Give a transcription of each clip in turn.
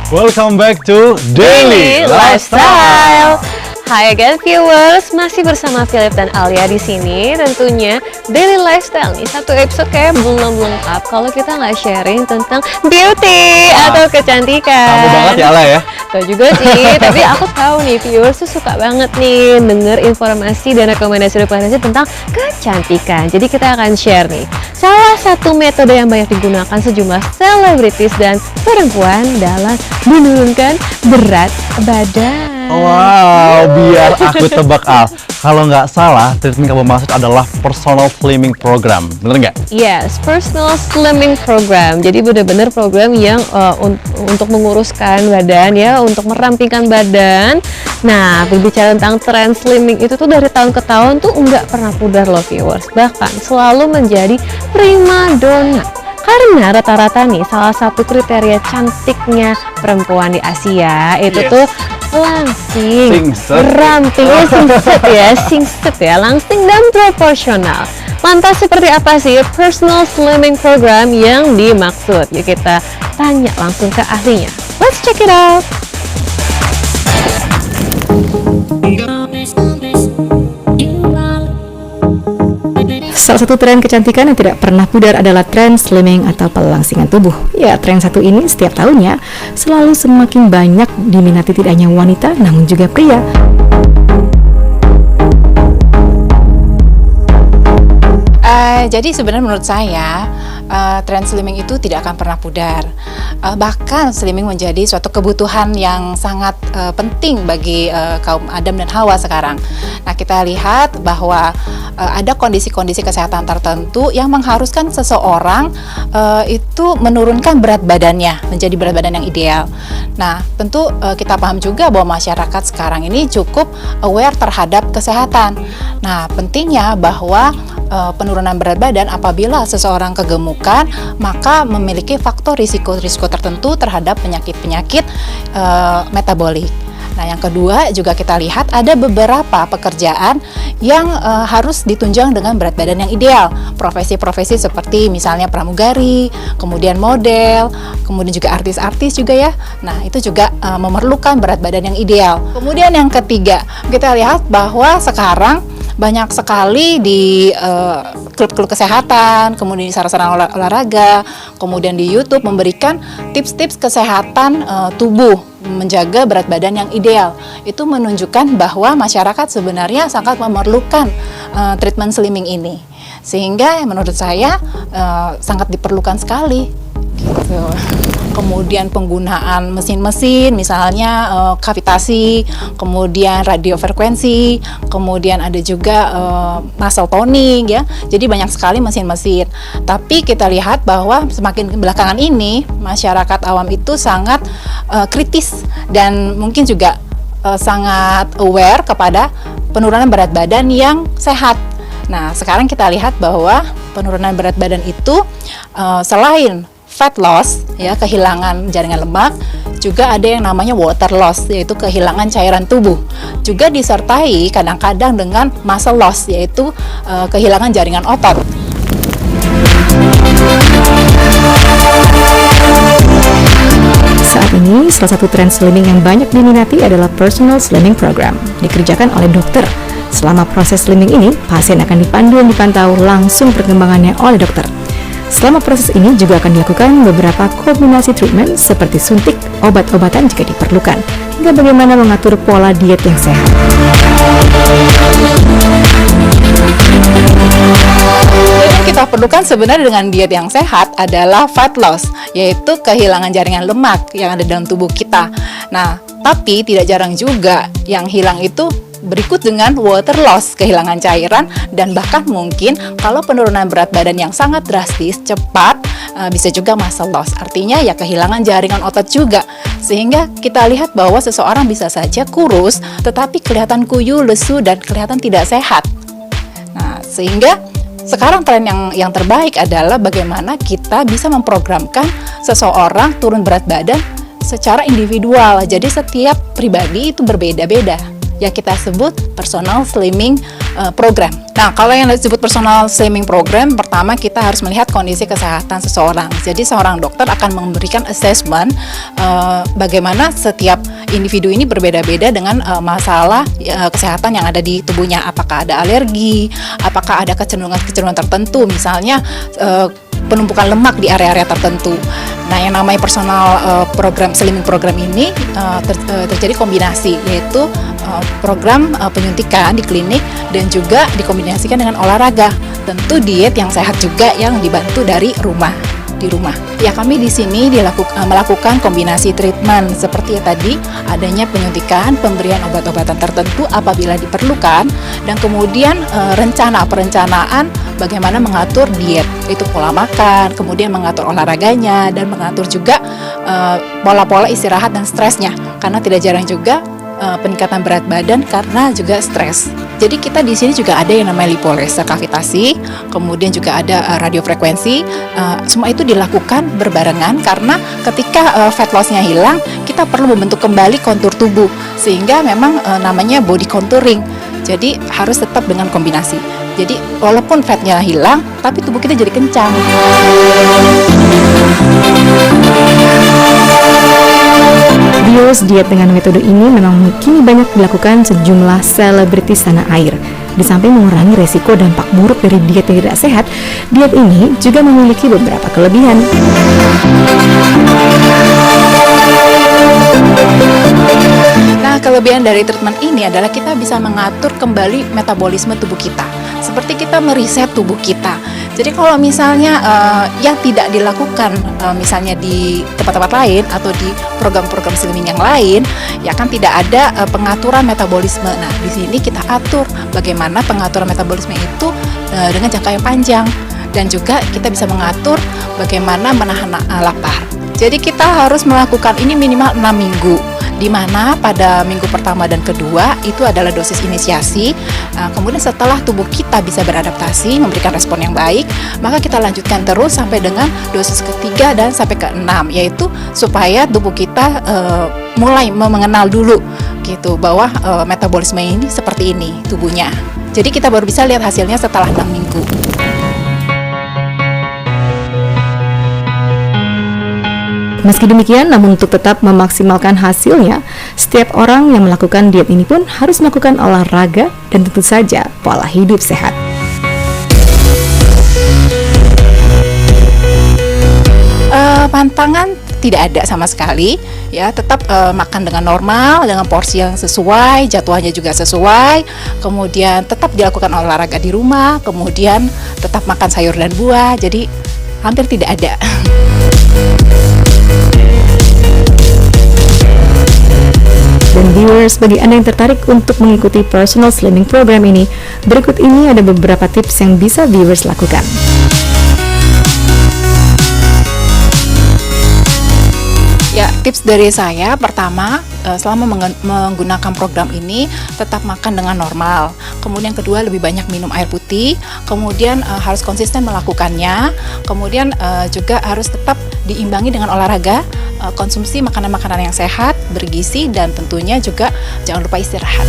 Welcome back to Daily Lifestyle. Hai again viewers, masih bersama Philip dan Alia di sini. Tentunya Daily Lifestyle nih, satu episode kayak belum lengkap kalau kita nggak sharing tentang beauty atau kecantikan. Kamu banget ya Alia ya? Tuh juga sih, tapi aku tahu nih viewers tuh suka banget nih denger informasi dan rekomendasi tentang kecantikan. Jadi kita akan share nih salah satu metode yang banyak digunakan sejumlah selebritis dan perempuan dalam menurunkan berat badan. Wow, biar aku tebak Al. Kalau nggak salah, treatment kamu maksud adalah personal slimming program, bener nggak? Yes, personal slimming program. Jadi benar-benar program yang untuk menguruskan badan ya, untuk merampingkan badan. Nah, berbicara tentang tren slimming itu tuh dari tahun ke tahun tuh nggak pernah pudar loh viewers. Bahkan selalu menjadi primadona. Karena rata-rata nih salah satu kriteria cantiknya perempuan di Asia itu tuh langsing, rampingnya singset ya, langsing dan proporsional. Lantas seperti apa sih personal slimming program yang dimaksud? Yuk kita tanya langsung ke ahlinya. Let's check it out. Salah satu tren kecantikan yang tidak pernah pudar adalah tren slimming atau pelangsingan tubuh. Ya, tren satu ini setiap tahunnya selalu semakin banyak diminati tidak hanya wanita namun juga pria. Jadi sebenarnya menurut saya tren slimming itu tidak akan pernah pudar. Bahkan slimming menjadi suatu kebutuhan yang sangat penting bagi kaum Adam dan Hawa sekarang. Nah, kita lihat bahwa ada kondisi-kondisi kesehatan tertentu yang mengharuskan seseorang itu menurunkan berat badannya menjadi berat badan yang ideal. Nah, tentu kita paham juga bahwa masyarakat sekarang ini cukup aware terhadap kesehatan. Nah, pentingnya bahwa penurunan berat badan apabila seseorang kegemukan, maka memiliki faktor risiko tertentu terhadap penyakit-penyakit metabolik. Nah, yang kedua juga kita lihat ada beberapa pekerjaan yang harus ditunjang dengan berat badan yang ideal. Profesi-profesi seperti misalnya pramugari, kemudian model, kemudian juga artis-artis juga ya. Nah, itu juga memerlukan berat badan yang ideal. Kemudian yang ketiga, kita lihat bahwa sekarang banyak sekali di klub-klub kesehatan, kemudian di sarana olahraga, kemudian di YouTube memberikan tips-tips kesehatan tubuh, menjaga berat badan yang ideal. Itu menunjukkan bahwa masyarakat sebenarnya sangat memerlukan treatment slimming ini. Sehingga menurut saya sangat diperlukan sekali. Gitu. Kemudian penggunaan mesin-mesin, misalnya kavitasi, kemudian radiofrekuensi, kemudian ada juga muscle toning ya. Jadi banyak sekali mesin-mesin. Tapi kita lihat bahwa semakin belakangan ini masyarakat awam itu sangat kritis dan mungkin juga sangat aware kepada penurunan berat badan yang sehat. Nah, sekarang kita lihat bahwa penurunan berat badan itu selain fat loss, ya kehilangan jaringan lemak, juga ada yang namanya water loss, yaitu kehilangan cairan tubuh. Juga disertai kadang-kadang dengan muscle loss, yaitu kehilangan jaringan otot. Saat ini, salah satu tren slimming yang banyak diminati adalah personal slimming program, dikerjakan oleh dokter. Selama proses slimming ini, pasien akan dipandu dan dipantau langsung perkembangannya oleh dokter. Selama proses ini juga akan dilakukan beberapa kombinasi treatment seperti suntik, obat-obatan jika diperlukan, hingga bagaimana mengatur pola diet yang sehat. Yang kita perlukan sebenarnya dengan diet yang sehat adalah fat loss, yaitu kehilangan jaringan lemak yang ada dalam tubuh kita. Nah, tapi tidak jarang juga yang hilang itu berikut dengan water loss, kehilangan cairan, dan bahkan mungkin kalau penurunan berat badan yang sangat drastis, cepat, bisa juga muscle loss. Artinya ya kehilangan jaringan otot juga. Sehingga kita lihat bahwa seseorang bisa saja kurus, tetapi kelihatan kuyu, lesu, dan kelihatan tidak sehat. Nah, sehingga sekarang tren yang terbaik adalah bagaimana kita bisa memprogramkan seseorang turun berat badan secara individual. Jadi setiap pribadi itu berbeda-beda. yang kita sebut personal slimming program. Nah, kalau yang disebut personal slimming program, pertama kita harus melihat kondisi kesehatan seseorang. Jadi seorang dokter akan memberikan assessment bagaimana setiap individu ini berbeda-beda dengan masalah kesehatan yang ada di tubuhnya. Apakah ada alergi, apakah ada kecenderungan tertentu, misalnya penumpukan lemak di area-area tertentu. Nah, yang namanya personal program slimming program ini terjadi kombinasi, yaitu program penyuntikan di klinik dan juga dikombinasikan dengan olahraga. Tentu diet yang sehat juga yang dibantu dari di rumah. Ya, kami di sini melakukan kombinasi treatment seperti tadi, adanya penyuntikan, pemberian obat-obatan tertentu apabila diperlukan, dan kemudian perencanaan bagaimana mengatur diet, itu pola makan, kemudian mengatur olahraganya, dan mengatur juga pola-pola istirahat dan stresnya, karena tidak jarang juga peningkatan berat badan karena juga stres. Jadi kita di sini juga ada yang namanya lipolaser kavitasi, kemudian juga ada radiofrekuensi. Semua itu dilakukan berbarengan karena ketika fat loss-nya hilang, kita perlu membentuk kembali kontur tubuh, sehingga memang namanya body contouring. Jadi harus tetap dengan kombinasi. Jadi walaupun fatnya hilang, tapi tubuh kita jadi kencang. Viewers, diet dengan metode ini memang kini banyak dilakukan sejumlah selebritis tanah air. Di samping mengurangi resiko dampak buruk dari diet yang tidak sehat, diet ini juga memiliki beberapa kelebihan. Nah, kelebihan dari treatment ini adalah kita bisa mengatur kembali metabolisme tubuh kita, seperti kita meriset tubuh kita. Jadi kalau misalnya yang tidak dilakukan misalnya di tempat-tempat lain atau di program-program slimming yang lain, ya kan tidak ada pengaturan metabolisme. Nah, di sini kita atur bagaimana pengaturan metabolisme itu dengan jangka yang panjang, dan juga kita bisa mengatur bagaimana menahan lapar. Jadi kita harus melakukan ini minimal 6 minggu, di mana pada minggu pertama dan kedua itu adalah dosis inisiasi. Kemudian setelah tubuh kita bisa beradaptasi, memberikan respon yang baik, maka kita lanjutkan terus sampai dengan dosis ketiga dan sampai ke-6, yaitu supaya tubuh kita mulai mengenal dulu gitu bahwa metabolisme ini seperti ini tubuhnya. Jadi kita baru bisa lihat hasilnya setelah 6 minggu. Meski demikian, namun untuk tetap memaksimalkan hasilnya, setiap orang yang melakukan diet ini pun harus melakukan olahraga dan tentu saja pola hidup sehat. Pantangan tidak ada sama sekali, ya, tetap makan dengan normal, dengan porsi yang sesuai, jadwalnya juga sesuai, kemudian tetap dilakukan olahraga di rumah, kemudian tetap makan sayur dan buah, jadi hampir tidak ada. Dan viewers, bagi Anda yang tertarik untuk mengikuti personal slimming program ini, berikut ini ada beberapa tips yang bisa viewers lakukan. Ya, tips dari saya pertama, selama menggunakan program ini tetap makan dengan normal. Kemudian kedua, lebih banyak minum air putih. Kemudian harus konsisten melakukannya. Kemudian juga harus tetap diimbangi dengan olahraga, konsumsi makanan-makanan yang sehat, bergizi, dan tentunya juga jangan lupa istirahat.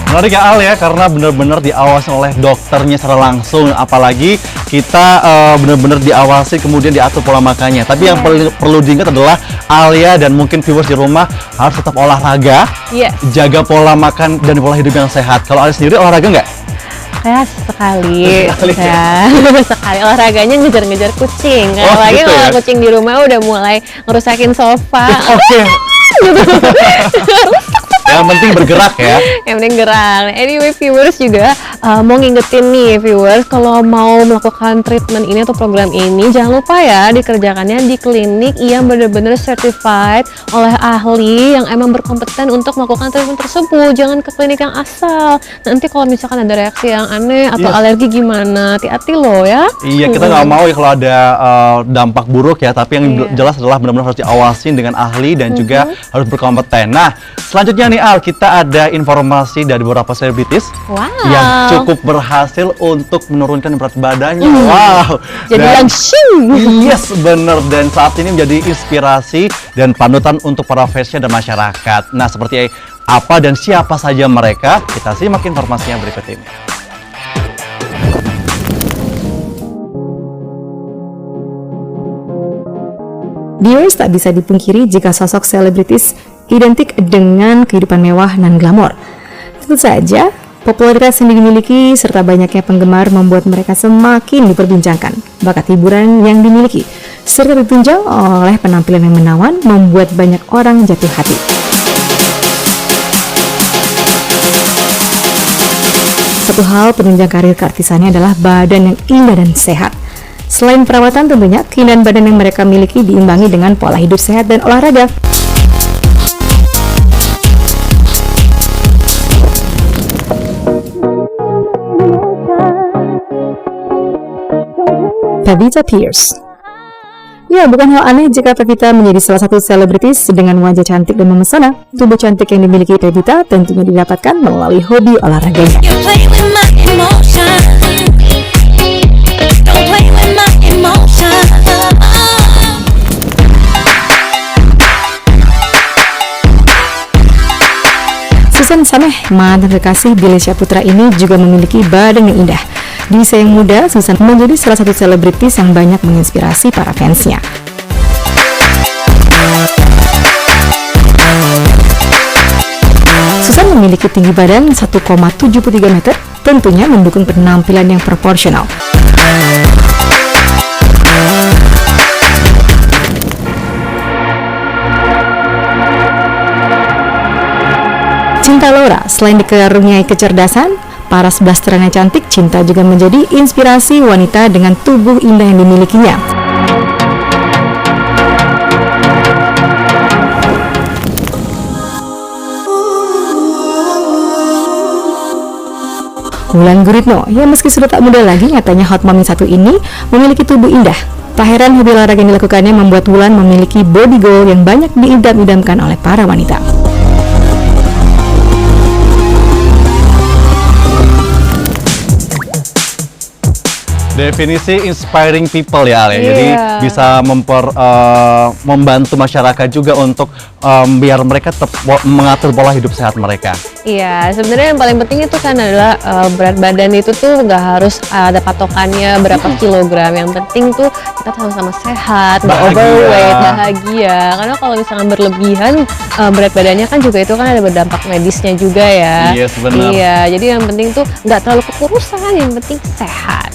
Menarik ya Al ya, karena benar-benar diawasi oleh dokternya secara langsung, apalagi kita benar-benar diawasi kemudian diatur pola makannya. Tapi yang perlu diingat adalah Alia dan mungkin viewers di rumah harus tetap olahraga, jaga pola makan dan pola hidup yang sehat. Kalau Alia sendiri olahraga nggak? Saya sekali ya. Sekali olahraganya ngejar-ngejar kucing. Lagi gitu kalau ya? kucing di rumah udah mulai ngerusakin sofa. Oke. Yang penting bergerak ya. Yang penting gerak. Anyway, viewers juga mau ngingetin nih viewers, kalau mau melakukan treatment ini atau program ini, jangan lupa ya dikerjakannya di klinik yang benar-benar certified oleh ahli yang emang berkompeten untuk melakukan treatment tersebut. Jangan ke klinik yang asal. Nanti kalau misalkan ada reaksi yang aneh atau alergi gimana, hati-hati loh ya. Iya, kita nggak mau ya kalau ada dampak buruk ya, tapi yang jelas adalah benar-benar harus diawasin dengan ahli dan juga harus berkompeten. Nah, selanjutnya nih Al, kita ada informasi dari beberapa selebritis yang cukup berhasil untuk menurunkan berat badannya. Wow. Jadi langsung. Yes, bener. Dan saat ini menjadi inspirasi dan panutan untuk para fansnya dan masyarakat. Nah, seperti apa dan siapa saja mereka? Kita simak informasinya berikut ini. Viewers, tak bisa dipungkiri jika sosok selebritis identik dengan kehidupan mewah dan glamor. Tentu saja, popularitas yang dimiliki serta banyaknya penggemar membuat mereka semakin diperbincangkan. Bakat hiburan yang dimiliki serta ditunjang oleh penampilan yang menawan membuat banyak orang jatuh hati. Satu hal penunjang karir keartisannya adalah badan yang indah dan sehat. Selain perawatan tentunya, keindahan badan yang mereka miliki diimbangi dengan pola hidup sehat dan olahraga. Pevita Pierce. Ya, bukan hal aneh jika Pevita menjadi salah satu selebritis dengan wajah cantik dan memesona. Tubuh cantik yang dimiliki Pevita tentunya didapatkan melalui hobi olahraganya. Susan Sameh, mantan kekasih Billy Syahputra ini juga memiliki badan yang indah. Di usia yang muda, Susan menjadi salah satu selebritis yang banyak menginspirasi para fansnya. Susan memiliki tinggi badan 1,73 meter, tentunya mendukung penampilan yang proporsional. Cinta Laura, selain dikaruniai kecerdasan, paras blasterannya cantik, Cinta juga menjadi inspirasi wanita dengan tubuh indah yang dimilikinya. Wulan Guritno, ya meski sudah tak muda lagi, nyatanya hot mommy satu ini memiliki tubuh indah. Tak heran hobi olahraga yang dilakukannya membuat Wulan memiliki body goal yang banyak diidam-idamkan oleh para wanita. Definisi inspiring people ya, Ale. Jadi bisa membantu masyarakat juga untuk biar mereka tetap mengatur pola hidup sehat mereka. Iya, sebenarnya yang paling penting itu kan adalah berat badan itu tuh nggak harus ada patokannya berapa kilogram. Yang penting tuh kita sama-sama sehat, nggak overweight, bahagia. Karena kalau misalnya berlebihan berat badannya kan juga itu kan ada berdampak medisnya juga ya. Yes, benar. Iya, jadi yang penting tuh nggak terlalu kekurusan, yang penting sehat.